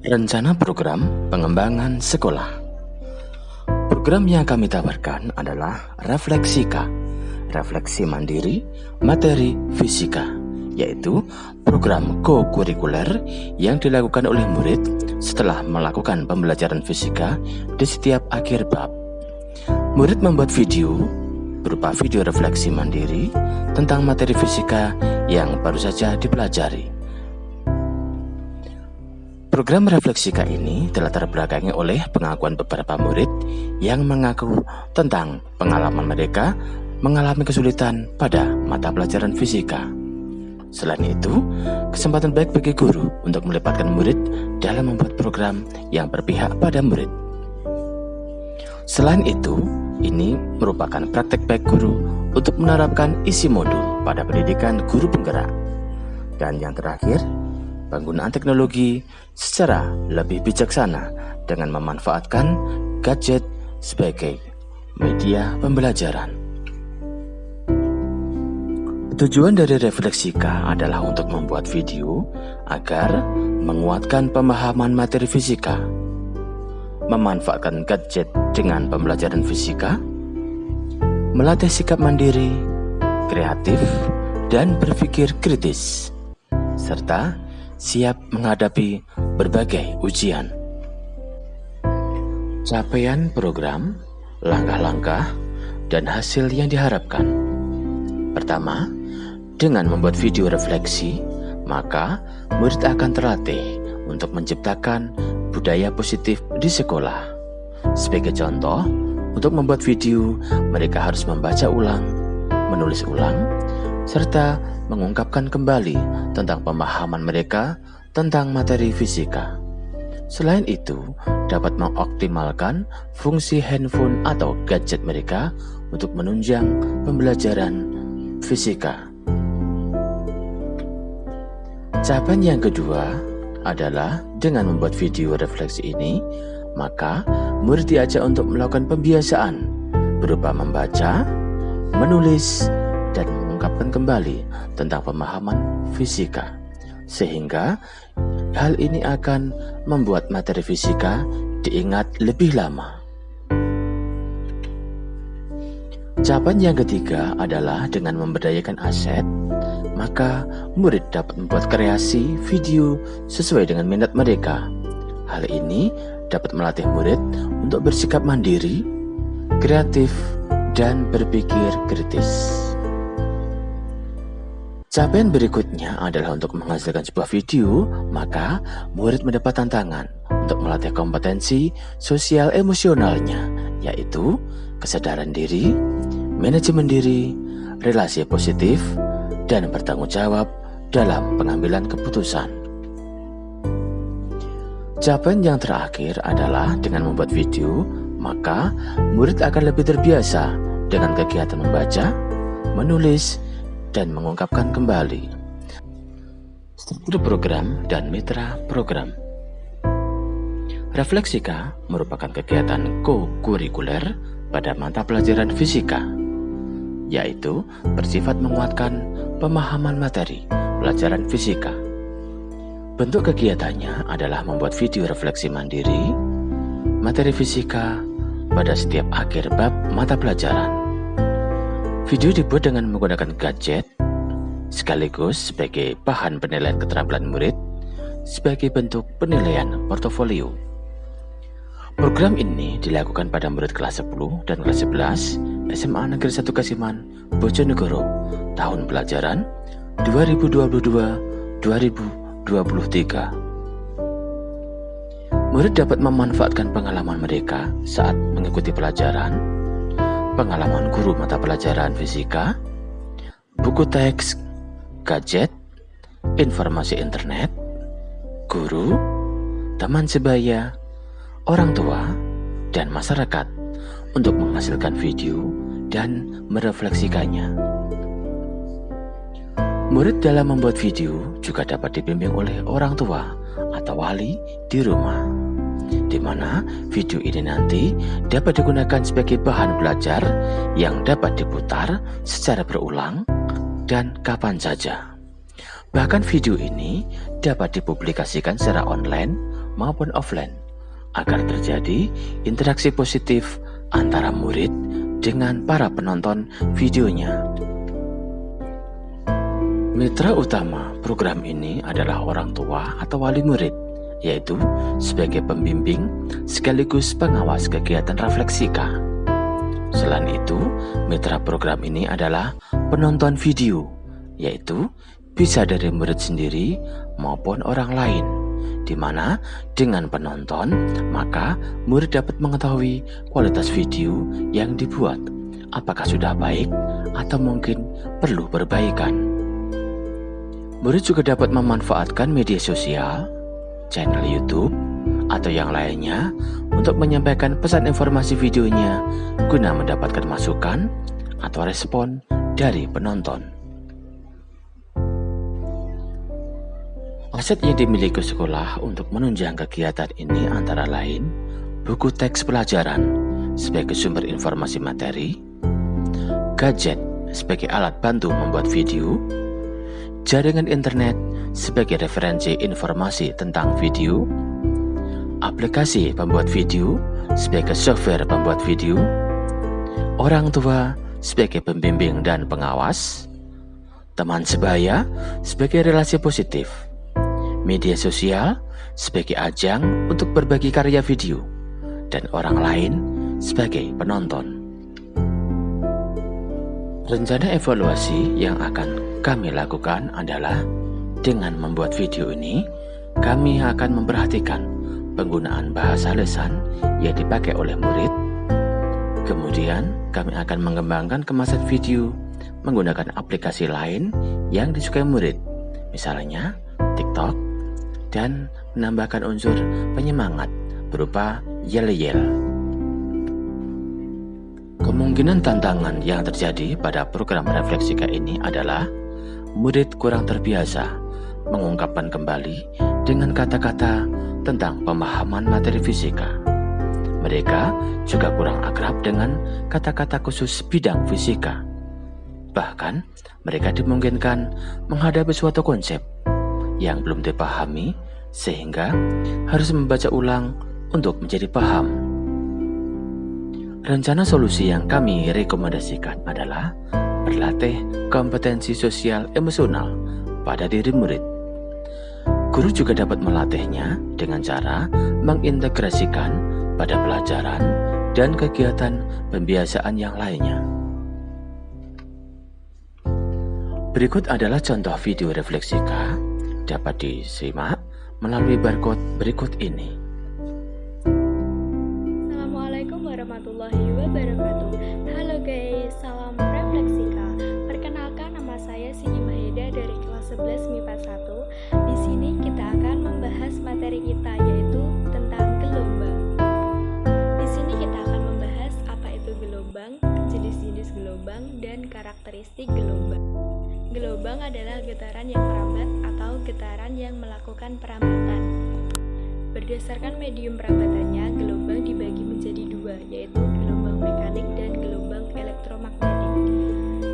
Rencana program pengembangan sekolah. Program yang kami tawarkan adalah Refleksika, refleksi mandiri materi fisika, yaitu program co-kurikuler yang dilakukan oleh murid setelah melakukan pembelajaran fisika di setiap akhir bab. Murid membuat video berupa video refleksi mandiri tentang materi fisika yang baru saja dipelajari. Program Refleksika ini dilatar belakangi oleh pengakuan beberapa murid yang mengaku tentang pengalaman mereka mengalami kesulitan pada mata pelajaran fisika. Selain itu, kesempatan baik bagi guru untuk melibatkan murid dalam membuat program yang berpihak pada murid. Selain itu, ini merupakan praktek baik guru untuk menerapkan isi modul pada pendidikan guru penggerak. Dan yang terakhir, penggunaan teknologi secara lebih bijaksana dengan memanfaatkan gadget sebagai media pembelajaran. Tujuan dari Refleksika adalah untuk membuat video agar menguatkan pemahaman materi fisika, memanfaatkan gadget dengan pembelajaran fisika, melatih sikap mandiri, kreatif, dan berpikir kritis, serta siap menghadapi berbagai ujian. Capaian program, langkah-langkah, dan hasil yang diharapkan. Pertama, dengan membuat video refleksi, maka murid akan terlatih untuk menciptakan budaya positif di sekolah. Sebagai contoh, untuk membuat video, mereka harus membaca ulang, menulis ulang, serta mengungkapkan kembali tentang pemahaman mereka tentang materi fisika. Selain itu, dapat mengoptimalkan fungsi handphone atau gadget mereka untuk menunjang pembelajaran fisika. Capaian yang kedua adalah dengan membuat video refleksi ini, maka murid diajak untuk melakukan pembiasaan berupa membaca, menulis, dan mengungkapkan kembali tentang pemahaman fisika, sehingga hal ini akan membuat materi fisika diingat lebih lama. Capaian yang ketiga adalah dengan memberdayakan aset, maka murid dapat membuat kreasi video sesuai dengan minat mereka. Hal ini dapat melatih murid untuk bersikap mandiri, kreatif, dan berpikir kritis. Capaian berikutnya adalah untuk menghasilkan sebuah video, maka murid mendapat tantangan untuk melatih kompetensi sosial emosionalnya, yaitu kesadaran diri, manajemen diri, relasi positif, dan bertanggung jawab dalam pengambilan keputusan. Capaian yang terakhir adalah dengan membuat video, maka murid akan lebih terbiasa dengan kegiatan membaca, menulis, dan mengungkapkan kembali. Struktur program dan mitra program. Refleksika merupakan kegiatan co-kurikuler pada mata pelajaran fisika, yaitu bersifat menguatkan pemahaman materi pelajaran fisika. Bentuk kegiatannya adalah membuat video refleksi mandiri materi fisika pada setiap akhir bab mata pelajaran. Video dibuat dengan menggunakan gadget sekaligus sebagai bahan penilaian keterampilan murid sebagai bentuk penilaian portofolio. Program ini dilakukan pada murid kelas 10 dan kelas 11 SMA Negeri 1 Kasiman, Bojonegoro, tahun pelajaran 2022-2023. Murid dapat memanfaatkan pengalaman mereka saat mengikuti pelajaran, pengalaman guru mata pelajaran fisika, buku teks, gadget, informasi internet, guru, teman sebaya, orang tua, dan masyarakat untuk menghasilkan video dan merefleksikannya. Murid dalam membuat video juga dapat dibimbing oleh orang tua atau wali di rumah, di mana video ini nanti dapat digunakan sebagai bahan belajar yang dapat diputar secara berulang dan kapan saja. Bahkan video ini dapat dipublikasikan secara online maupun offline, agar terjadi interaksi positif antara murid dengan para penonton videonya. Mitra utama program ini adalah orang tua atau wali murid, yaitu sebagai pembimbing sekaligus pengawas kegiatan refleksika. Selain itu, mitra program ini adalah penonton video, yaitu bisa dari murid sendiri maupun orang lain, di mana dengan penonton, maka murid dapat mengetahui kualitas video yang dibuat, apakah sudah baik atau mungkin perlu perbaikan. Murid juga dapat memanfaatkan media sosial, channel YouTube, atau yang lainnya untuk menyampaikan pesan informasi videonya guna mendapatkan masukan atau respon dari penonton. Aset yang dimiliki sekolah untuk menunjang kegiatan ini antara lain buku teks pelajaran sebagai sumber informasi materi, gadget sebagai alat bantu membuat video, jaringan internet sebagai referensi informasi tentang video, aplikasi pembuat video sebagai software pembuat video, orang tua sebagai pembimbing dan pengawas, teman sebaya sebagai relasi positif, media sosial sebagai ajang untuk berbagi karya video, dan orang lain sebagai penonton. Rencana evaluasi yang akan kami lakukan adalah dengan membuat video ini, kami akan memperhatikan penggunaan bahasa lisan yang dipakai oleh murid. Kemudian, kami akan mengembangkan kemasan video menggunakan aplikasi lain yang disukai murid, misalnya TikTok, dan menambahkan unsur penyemangat berupa yel-yel. Kemungkinan tantangan yang terjadi pada program refleksika ini adalah murid kurang terbiasa mengungkapkan kembali dengan kata-kata tentang pemahaman materi fisika. Mereka juga kurang akrab dengan kata-kata khusus bidang fisika. Bahkan, mereka dimungkinkan menghadapi suatu konsep yang belum dipahami sehingga harus membaca ulang untuk menjadi paham. Rencana solusi yang kami rekomendasikan adalah berlatih kompetensi sosial emosional pada diri murid. Guru juga dapat melatihnya dengan cara mengintegrasikan pada pelajaran dan kegiatan pembiasaan yang lainnya. Berikut adalah contoh video refleksika dapat disimak melalui barcode berikut ini. Assalamualaikum warahmatullahi wabarakatuh. Halo guys, salam refleksika. Perkenalkan, nama saya Siti Maheda dari kelas 11 MIPA 1. Di sini kita akan membahas materi kita, yaitu tentang gelombang. Di sini kita akan membahas apa itu gelombang, jenis-jenis gelombang, dan karakteristik gelombang. Gelombang adalah getaran yang merambat atau getaran yang melakukan perambatan. Berdasarkan medium perambatannya, gelombang dibagi menjadi dua, yaitu gelombang mekanik dan gelombang elektromagnetik.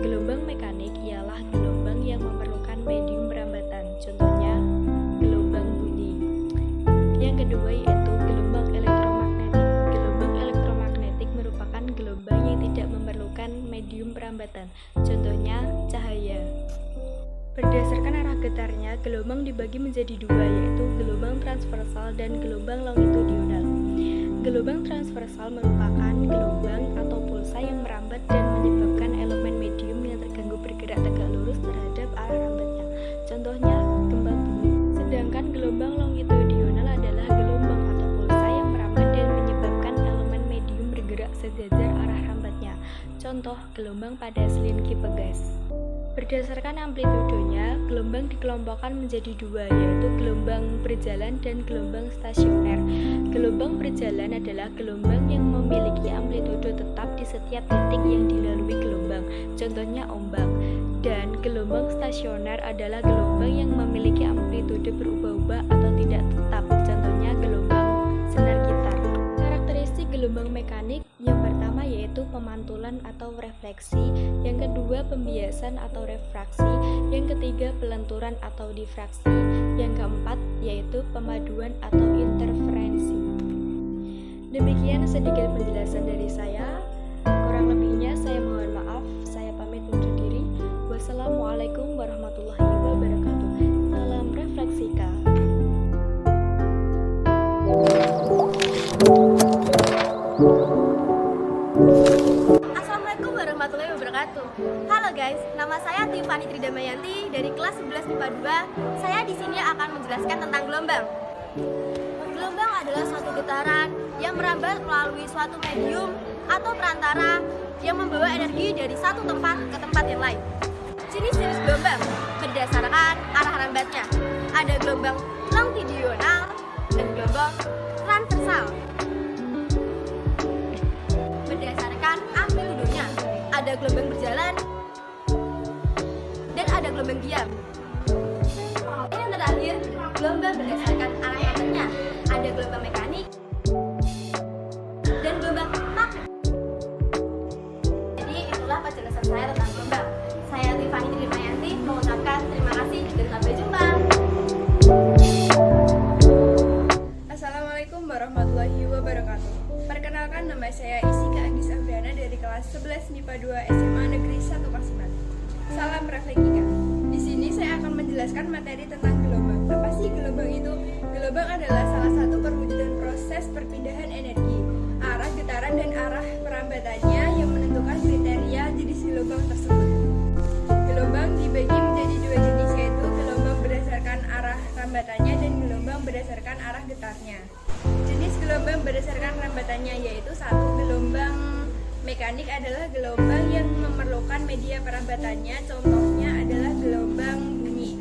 Gelombang mekanik ialah gelombang yang memerlukan medium perambatan, contohnya gelombang bunyi. Yang kedua yaitu gelombang elektromagnetik. Gelombang elektromagnetik merupakan gelombang yang tidak memerlukan medium perambatan, contohnya cahaya. Berdasarkan arah getarnya, gelombang dibagi menjadi dua, yaitu gelombang transversal dan gelombang longitudinal. Gelombang transversal merupakan gelombang atau pulsa yang merambat dan menyebabkan elemen medium yang terganggu bergerak tegak lurus terhadap arah rambatnya, contohnya gempa bumi. Sedangkan gelombang longitudinal adalah gelombang atau pulsa yang merambat dan menyebabkan elemen medium bergerak sejajar arah rambatnya, contoh gelombang pada selinki pegas. Berdasarkan amplitudenya, gelombang dikelompokkan menjadi dua, yaitu gelombang berjalan dan gelombang stasioner. Gelombang berjalan adalah gelombang yang memiliki amplitudo tetap di setiap titik yang dilalui gelombang, contohnya ombak. Dan gelombang stasioner adalah gelombang yang memiliki amplitudo berubah-ubah atau tidak tetap, contohnya gelombang senar gitar. Karakteristik gelombang mekanik yang pertama yaitu pemantulan atau refleksi, yang kedua pembiasan atau refraksi, yang ketiga pelenturan atau difraksi, yang keempat yaitu pemaduan atau interferensi. Demikian sedikit penjelasan dari saya. Kurang lebihnya saya mohon maaf. Saya pamit undur diri. Wassalamualaikum warahmatullahi wabarakatuh. Salam refleksika. Assalamualaikum warahmatullahi wabarakatuh. Halo guys, nama saya Tiffany Tridamayanti dari kelas 11 MIPA 2. Saya di sini akan menjelaskan tentang gelombang. Gelombang adalah suatu getaran yang merambat melalui suatu medium atau perantara yang membawa energi dari satu tempat ke tempat yang lain. Jenis-jenis gelombang berdasarkan arah rambatnya. Ada gelombang longitudinal dan gelombang transversal. Berdasarkan amplitudonya, ada gelombang berjalan dan ada gelombang diam. Yang terakhir, gelombang berdasarkan arah rambatnya. Ada gelombang mekanik dan gelombang magnetik. Jadi itulah penjelasan saya tentang gelombang. Saya Tiffany Tridamayanti mengucapkan terima kasih dan sampai jumpa. Assalamualaikum warahmatullahi wabarakatuh. Perkenalkan, nama saya Isika Agis Afriana dari kelas 11 MIPA 2 SMA Negeri 1 Kasiman. Salam refleksika. Di sini saya akan menjelaskan materi tentang gelombang. Apa sih gelombang itu? Gelombang adalah salah satu perwujudan proses perpindahan energi, arah getaran dan arah perambatannya yang menentukan kriteria jenis gelombang tersebut. Gelombang dibagi menjadi dua jenis, yaitu gelombang berdasarkan arah rambatannya dan gelombang berdasarkan arah getarnya. Jenis gelombang berdasarkan rambatannya yaitu satu, gelombang mekanik adalah gelombang yang memerlukan media perambatannya, contohnya adalah gelombang bunyi.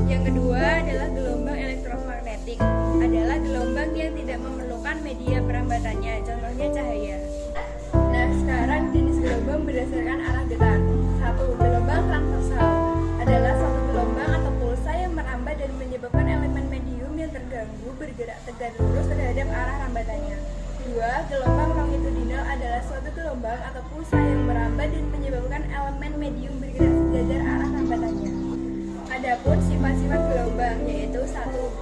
Yang kedua adalah gelombang elektromagnetik, adalah gelombang yang tidak memerlukan media perambatannya, contohnya cahaya. Nah, sekarang jenis gelombang berdasarkan arah getar. Satu, gelombang transversal adalah suatu gelombang atau pulsa yang merambat dan menyebabkan elemen medium yang terganggu bergerak tegak lurus terhadap arah rambatannya. Dua, gelombang longitudinal adalah suatu gelombang atau pulsa yang merambat dan menyebabkan elemen medium bergerak sejajar arah rambatannya. Adapun sifat-sifat gelombang yaitu satu,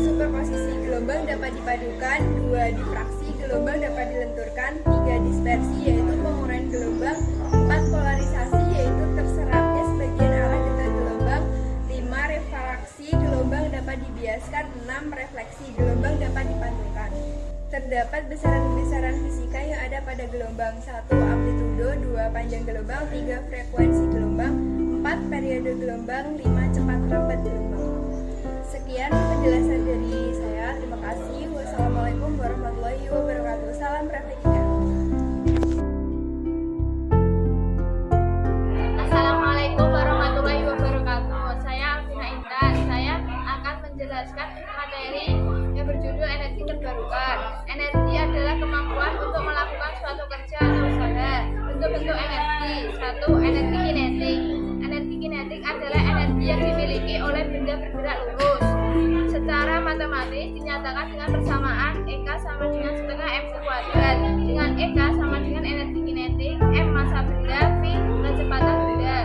superposisi gelombang dapat dipadukan, dua, difraksi gelombang dapat dilenturkan, tiga, dispersi yaitu penguraian gelombang, empat, polarisasi yaitu terserapnya sebagian arah getar gelombang, lima, refraksi gelombang dapat dibiaskan, enam, refleksi gelombang dapat dipantulkan. Terdapat besaran-besaran fisika yang ada pada gelombang. Satu, amplitudo, dua, panjang gelombang, tiga, frekuensi gelombang, empat, periode gelombang, lima, cepat rambat gelombang. Sekian penjelasan dari saya. Terima kasih. Wassalamualaikum warahmatullahi wabarakatuh. Salam refleksika. Assalamualaikum warahmatullahi wabarakatuh. Saya Alvina Intan. Saya akan menjelaskan materi yang berjudul energi terbarukan. Energi adalah kemampuan untuk melakukan suatu kerja atau usaha. Bentuk-bentuk energi. Satu, energi kinetik. Energi kinetik adalah energi yang dimiliki oleh benda bergerak lurus. Secara matematis dinyatakan dengan persamaan EK sama dengan setengah MC kuadrat, dengan EK sama dengan energi kinetik, M massa benda, V kecepatan benda.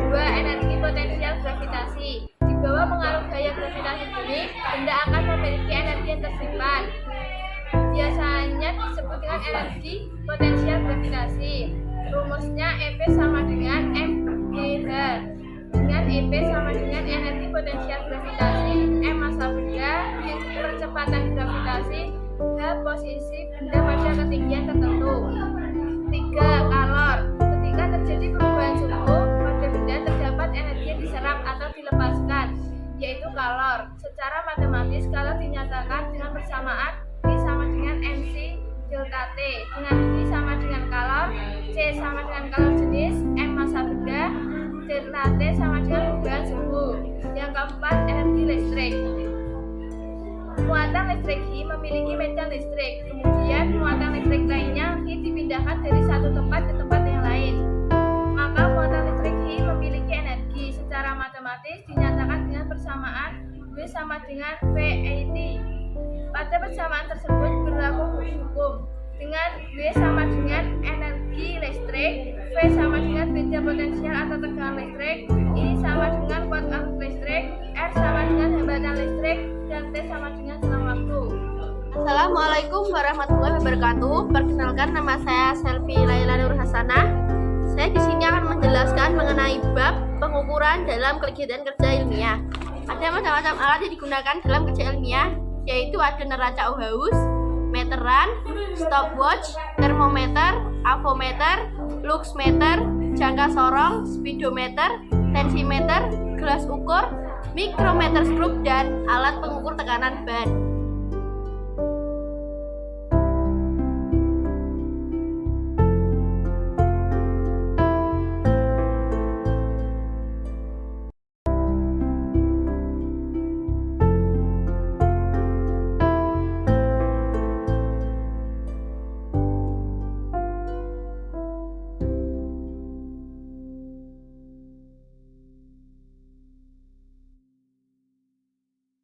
Dua, energi potensial gravitasi. Di bawah pengaruh gaya gravitasi bumi, benda akan memiliki energi yang tersimpan. Biasanya disebut dengan energi potensial gravitasi. Rumusnya EP sama dengan mGh, dengan EP sama dengan energi potensial gravitasi, M massa benda, percepatan gravitasi, H posisi benda pada ketinggian tertentu. 3. Kalor. Ketika terjadi perubahan suhu pada benda terdapat energi yang diserap atau dilepaskan, yaitu kalor. Secara matematis kalor dinyatakan dengan persamaan V sama dengan MC delta T, dengan V sama dengan kalor, C sama dengan kalor jenis, M massa benda, delta T sama dengan perubahan suhu. Yang keempat, energi listrik. Muatan listrik Hi memiliki medan listrik, kemudian muatan listrik lainnya Hi dipindahkan dari satu tempat ke tempat yang lain. Maka muatan listrik Hi memiliki energi. Secara matematis dinyatakan dengan persamaan W sama dengan VAT. Pada persamaan tersebut berlaku hukum dengan W sama dengan energi listrik, V sama dengan beda potensial atau tegangan listrik, I sama dengan kuat arus listrik, R sama dengan hambatan listrik, dan T sama dengan selang waktu. Assalamualaikum warahmatullahi wabarakatuh. Perkenalkan, nama saya Selvi Laila Nur Hasanah. Saya di sini akan menjelaskan mengenai bab pengukuran dalam kegiatan kerja ilmiah. Ada macam-macam alat yang digunakan dalam kerja ilmiah, yaitu ada neraca haus, meteran, stopwatch, termometer, avometer, luxmeter, jangka sorong, speedometer, tensimeter, gelas ukur, mikrometer skrup, dan alat pengukur tekanan ban.